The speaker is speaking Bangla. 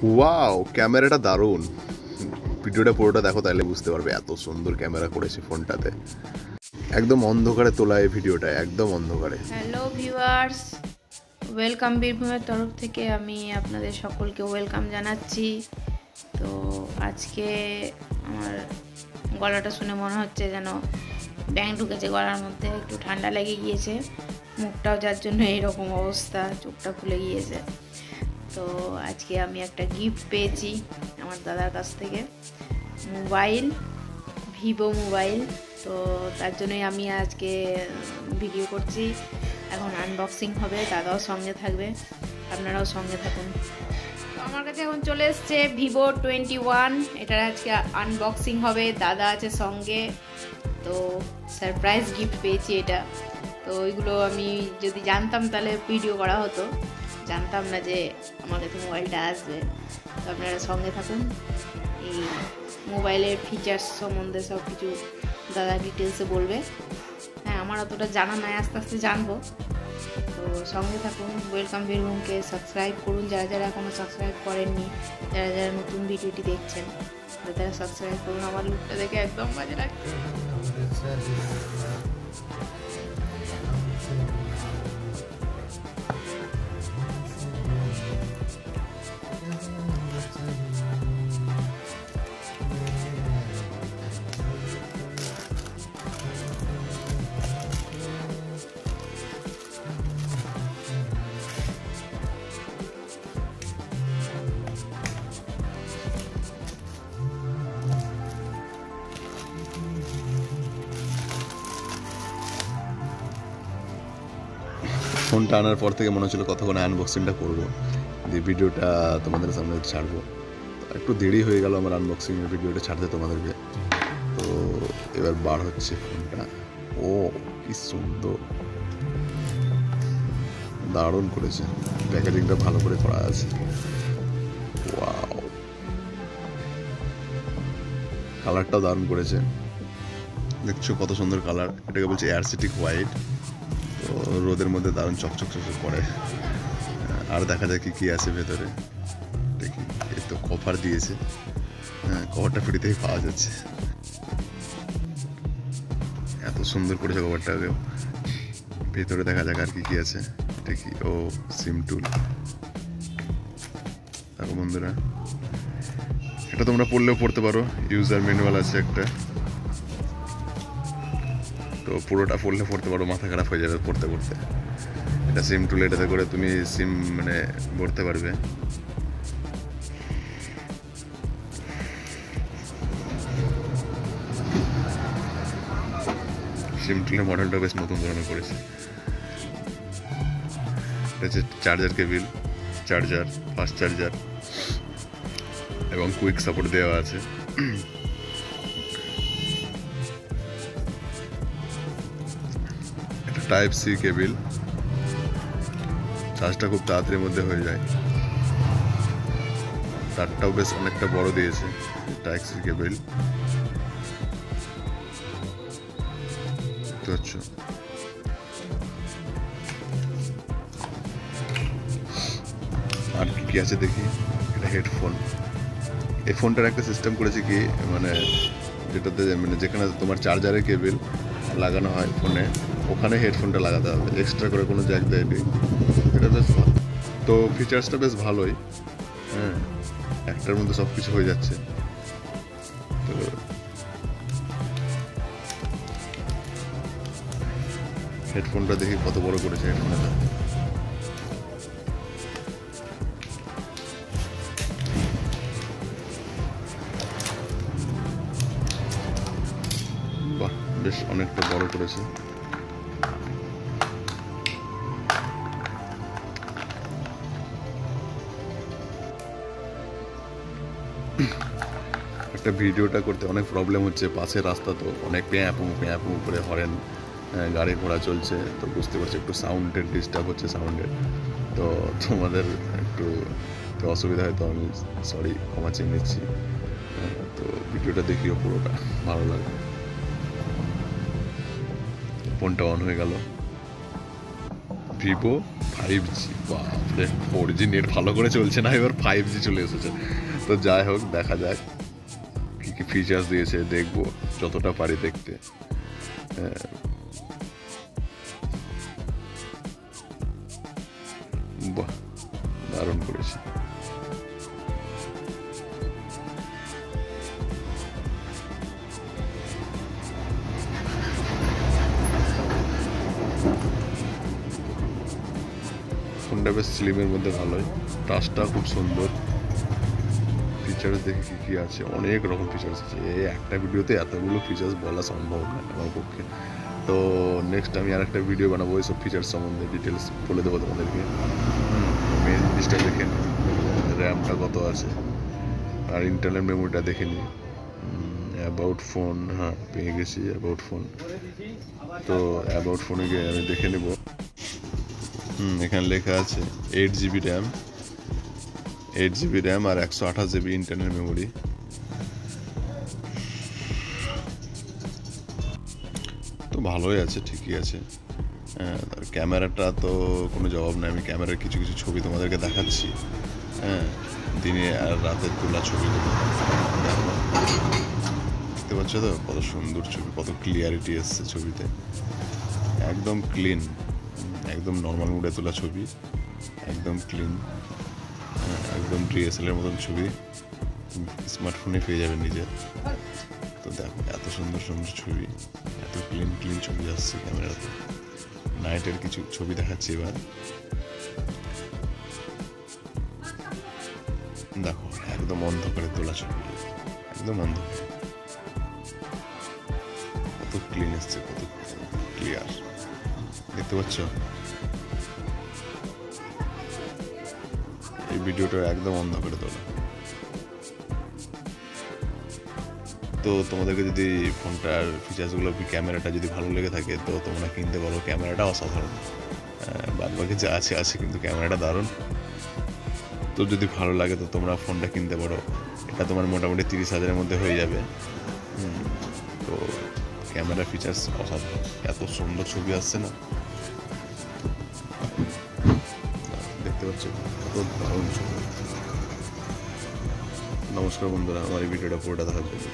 ওয়াও, ক্যামেরাটা দারুণ। ভিডিওটা পুরোটা দেখো, তাহলে বুঝতে পারবে এত সুন্দর ক্যামেরা করেছে ফোনটাতে। একদম অন্ধকারে তোলা এই ভিডিওটা, একদম অন্ধকারে। হ্যালো ভিউয়ার্স, ওয়েলকাম বীরভূমের তরফ থেকে আমি আপনাদের সকলকে ওয়েলকাম জানাচ্ছি। তো আজকে আমার গলাটা শুনে মনে হচ্ছে যেন ব্যাঙ ঢুকেছে গলার মধ্যে, একটু ঠান্ডা লেগে গিয়েছে, মুখটাও যার জন্য এইরকম অবস্থা, চোখটা খুলে গিয়েছে। তো আজকে আমি একটা গিফট পেয়েছি আমার দাদার কাছ থেকে, মোবাইল, ভিভো মোবাইল। তো তার জন্যই আমি আজকে ভিডিও করছি। এখন আনবক্সিং হবে, দাদাও সঙ্গে থাকবে, আপনারাও সঙ্গে থাকুন। তো আমার কাছে এখন চলে এসছে ভিভো 21, এটার আজকে আনবক্সিং হবে, দাদা আছে সঙ্গে। তো সারপ্রাইজ গিফট পেয়েছি এটা। তো ওইগুলো আমি যদি জানতাম তাহলে ভিডিও করা হতো, জানতাম না যে আমার কাছে মোবাইলটা আসবে। তো আপনারা সঙ্গে থাকুন। এই মোবাইলের ফিচার্স সম্বন্ধে সব কিছু দাদা ডিটেলসে বলবে। হ্যাঁ, আমার অতটা জানা নাই, আস্তে আস্তে জানবো। তো সঙ্গে থাকুন। ওয়েলকাম বীরভূমকে সাবস্ক্রাইব করুন যারা যারা এখনও সাবস্ক্রাইব করেননি, যারা যারা নতুন ভিডিওটি দেখছেন তারা সাবস্ক্রাইব করুন। আমার লুকটা দেখে একদম বাজে লাগছে। ফোনটা আনার পর থেকে মনে হচ্ছিল কতক্ষণ আনবক্সিংটা করবো, দিয়ে ভিডিওটা তোমাদের সামনে ছাড়বো। একটু দেরি হয়ে গেল আমার আনবক্সিং ভিডিওটা ছাড়তে তোমাদেরকে। তো এবার বার হচ্ছে ফোনটা। ও কি সুন্দর, দারুণ করেছে, প্যাকেজিংটা ভালো করে করা আছে। ওয়াও, কালারটাও দারুণ করেছে, দেখছো কত সুন্দর কালার। এটাকে বলছে এয়ারসিটিক হোয়াইট। তো রোদের মধ্যে দারুণ চকচক চকচক করে। আর দেখা যায় কি কি আছে ভেতরে, দেখি। এই তো কভার দিয়েছে, হ্যাঁ কভারটা ফ্রিতেই পাওয়া যাচ্ছে। এত সুন্দর করেছে কভারটাকে। ভেতরে দেখা যাক আর কি কি আছে, দেখি। ও সিম টুল, দেখো বন্ধুরা, এটা তোমরা পড়লেও পড়তে পারো। ইউজার ম্যানুয়াল আছে একটা, তো পুরোটা পড়তে পারো, মাথা খারাপ হয়ে যাবে পড়তে পড়তে। এটা সিম টুল, এটাতে করে তুমি সিম মানে ভরতে পারবে। সিম টুলের মডেলটা বেশ নতুন ধরনের করেছে। এটা হচ্ছে charger cable, charger, fast charger এবং কুইক সাপোর্ট দেওয়া আছে। এটা টাইপ সি কেবিল, চার্জটা খুব তাড়াতাড়ির মধ্যে হয়ে যায়। তারটাও বেশ অনেকটা বড় দিয়েছে। টাইপ সি কেবিল, দেখতে পাচ্ছ। আর কি কি আছে দেখি। এটা হেডফোন। এই ফোনটার একটা সিস্টেম করেছে কি, মানে যেটাতে মানে যেখানে তোমার চার্জারের কেবিল লাগানো হয় ফোনে, ওখানে হেডফোনটা লাগাতে হবে, এক্সট্রা করে কোনো জ্যাক দেয়নি। এটা বেশ ভালো। তো ফিচার্সটা বেশ ভালোই, হ্যাঁ, একটার মধ্যে সব কিছু হয়ে যাচ্ছে। তো হেডফোনটা দেখি কত বড় করেছে হেডফোনটা। বাহ, বেশ অনেকটা বড় করেছে। একটা ভিডিওটা করতে অনেক প্রবলেম হচ্ছে, পাশের রাস্তা তো অনেক প্যাঁপু করে হরেন, গাড়ি ঘোড়া চলছে, তো বুঝতে পারছি একটু সাউন্ডের ডিস্টার্ব হচ্ছে, সাউন্ডের। তো তোমাদের একটু তো অসুবিধা হয়, তো আমি সরি, ক্ষমা চেয়ে নিচ্ছি। তো ভিডিওটা দেখিও পুরোটা, ভালো লাগবে। ফোনটা অন হয়ে গেল, ভিভো 5G, বাপরে 4G নেট ভালো করে চলছে না, এবার 5G চলে এসেছে। তো যাই হোক, দেখা যাক কী কী ফিচার্স দিয়েছে, দেখবো যতটা পারি দেখতে। বাহ, দারুণ করেছে। ফোনটা বেশ স্লিমের মধ্যে ভালোই, টাচটা খুব সুন্দর। ফিচার্স দেখে কী কী আছে, অনেক রকম ফিচার্স আছে, এই একটা ভিডিওতে এতগুলো ফিচার্স বলা সম্ভব না আমার পক্ষে। তো নেক্সট আমি আর একটা ভিডিও বানাবো এইসব ফিচার্স সম্বন্ধে, ডিটেলস বলে দেবো তোমাদেরকে। মেন জিনিসটা দেখে নিই, র্যামটা কত আছে, আর ইন্টারনাল মেমোরিটা দেখে নিই। অ্যাবাউট ফোন, হ্যাঁ পেয়ে গেছি অ্যাবাউট ফোন। তো অ্যাবাউট ফোনে গিয়ে আমি দেখে নেব। এখানে লেখা আছে 8GB র্যাম, 8GB র্যাম আর 128GB ইন্টারনাল মেমোরি। তো ভালোই আছে, ঠিকই আছে। ক্যামেরাটা তো কোনো জবাব নেই, আমি ক্যামেরার কিছু কিছু ছবি তোমাদেরকে দেখাচ্ছি। হ্যাঁ, দিনে আর রাতের তোলা ছবি দেখো, দেখতে পাচ্ছ তো কত সুন্দর ছবি, কত ক্লিয়ারিটি এসছে ছবিতে, একদম ক্লিন, একদম নর্মাল মুডে তোলা ছবি, একদম ক্লিন, একদম DSLR মতন ছবি স্মার্টফোনে পেয়ে যাবেন নিজে। তো দেখো এত সুন্দর সুন্দর ছবি, এত ক্লিন ক্লিন ছবি আসছে ক্যামেরাতে। নাইটের কিছু ছবি দেখাচ্ছি এবার, দেখো একদম অন্ধকারে তোলা ছবি, একদম অন্ধকার, কত ক্লিন এসছে, কত ক্লিয়ার, দেখতে পাচ্ছ? এই ভিডিওটা একদম অন্ধকারে তোলা। তো তোমাদেরকে যদি ফোনটার ফিচার্সগুলো, ক্যামেরাটা যদি ভালো লেগে থাকে তো তোমরা কিনতে পারো, ক্যামেরাটা অসাধারণ, বাদ বাকি যা আছে আছে, কিন্তু ক্যামেরাটা দারুণ। তো যদি ভালো লাগে তো তোমরা ফোনটা কিনতে পারো, এটা তোমার মোটামুটি 30,000-এর মধ্যে হয়ে যাবে। তো ক্যামেরা ফিচার্স অসাধারণ, এত সুন্দর ছবি আসছে না, দেখতে পাচ্ছ কত দারুণ ছবি। নমস্কার বন্ধুরা, আমার এই ভিডিওটা পুরোটা দেখার জন্য।